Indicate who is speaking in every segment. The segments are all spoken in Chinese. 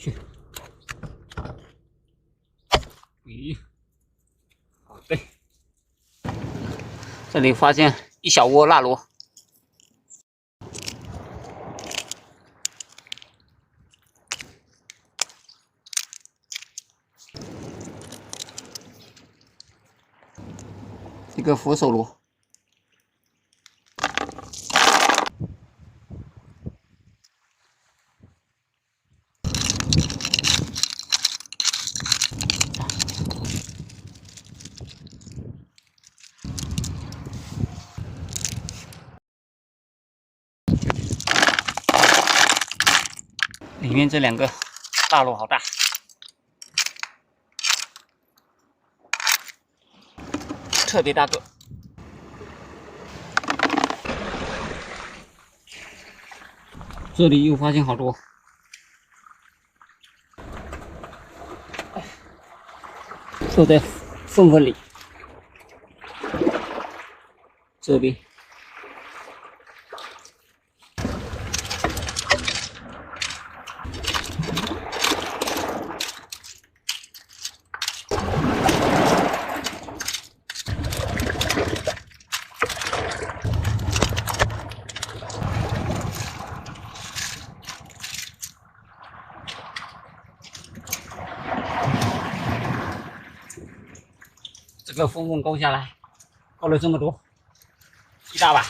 Speaker 1: 去。咦，好对，这里发现一小窝蜡螺。一个佛手螺，里面这两个大螺好大，特别大个。这里又发现好多，都在缝缝里。这边。这个缝缝勾下来，勾了这么多，一大把。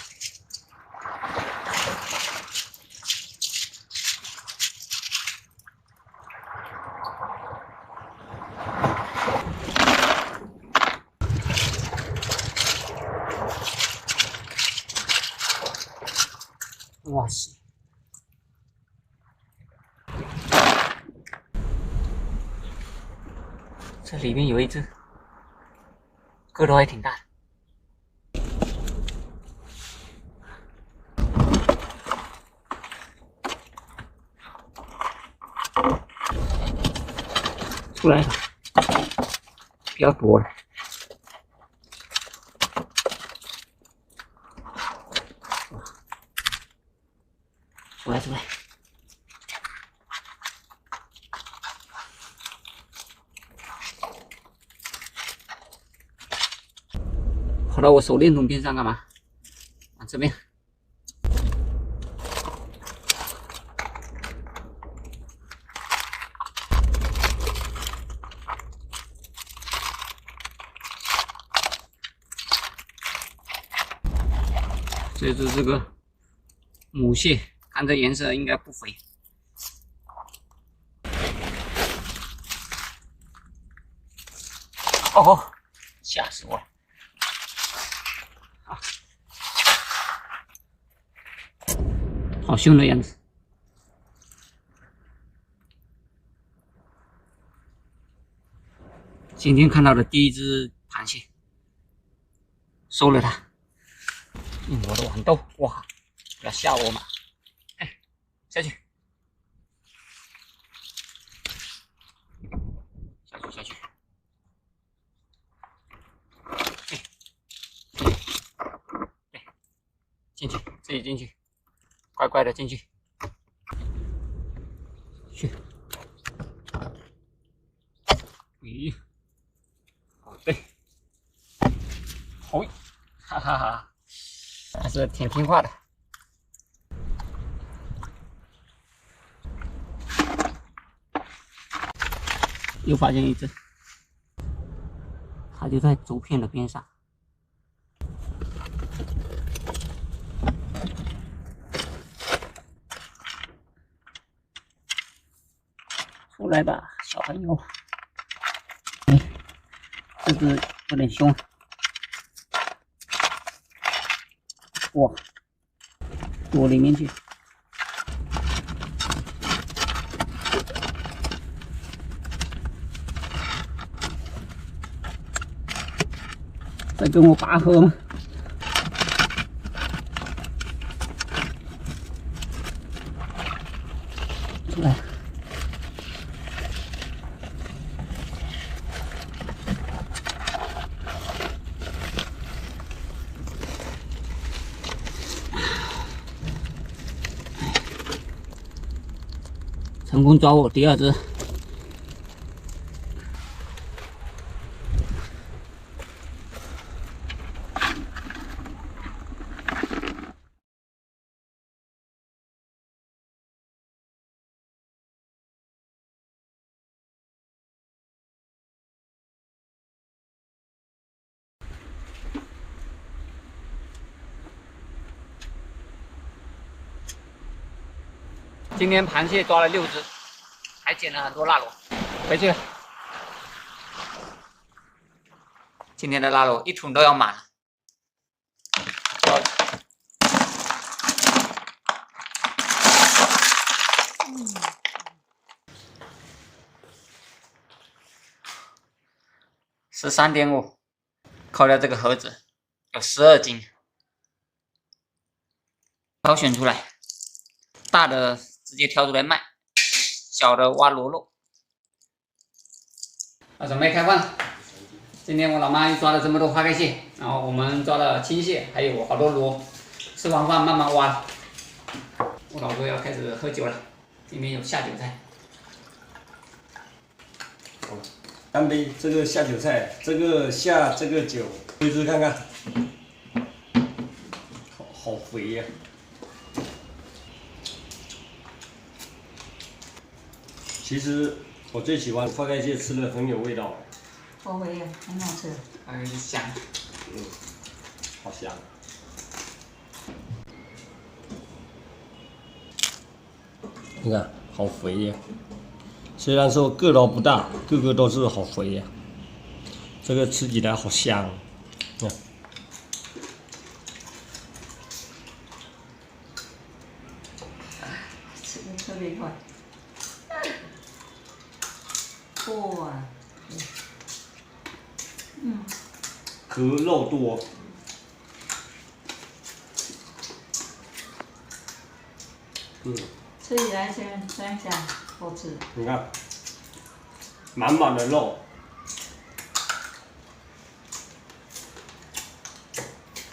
Speaker 1: 哇塞！这里面有一只，个头还挺大。出来了，不要躲了。出来，出来。跑到我手电筒边上干嘛？往这边。这只是个母蟹，看这颜色应该不肥。哦，吓死我了！好凶的样子。今天看到的第一只螃蟹，收了它。我的豌豆，哇！不要吓我嘛！哎，下去，下去，下去。对，进去，自己进去，乖乖的进去。去。咦，哦对，好，哈哈哈。还是挺听话的。又发现一只，它就在竹片的边上。出来吧，小朋友。哎，这只有点凶。哇，躲里面去。在跟我拔河吗？出来。成功抓获第二只。今天螃蟹抓了6只，还捡了很多腊螺，回去了。今天的腊螺1桶都要满了。13.5，扣掉这个盒子，有12斤。挑选出来，大的直接挑出来卖，小的挖螺肉。准备开饭了。今天我老妈又抓了这么多花盖蟹，然后我们抓了青蟹，还有好多螺。吃完饭慢慢挖。我老婆要开始喝酒了，今天有下酒菜。
Speaker 2: 干杯！这个下酒菜，这个下这个酒，试试看看。好肥呀、其实我最喜欢花盖蟹，吃的很有味道。
Speaker 3: 好肥呀，很好吃。
Speaker 1: 香。
Speaker 2: 好香。你看，好肥呀！虽然说个头不大，个个都是好肥呀。这个吃起来好香，看。
Speaker 3: 吃的特别快。哇，
Speaker 2: 壳肉多。
Speaker 3: 吃起来香香，好吃。
Speaker 2: 你看，满满的肉。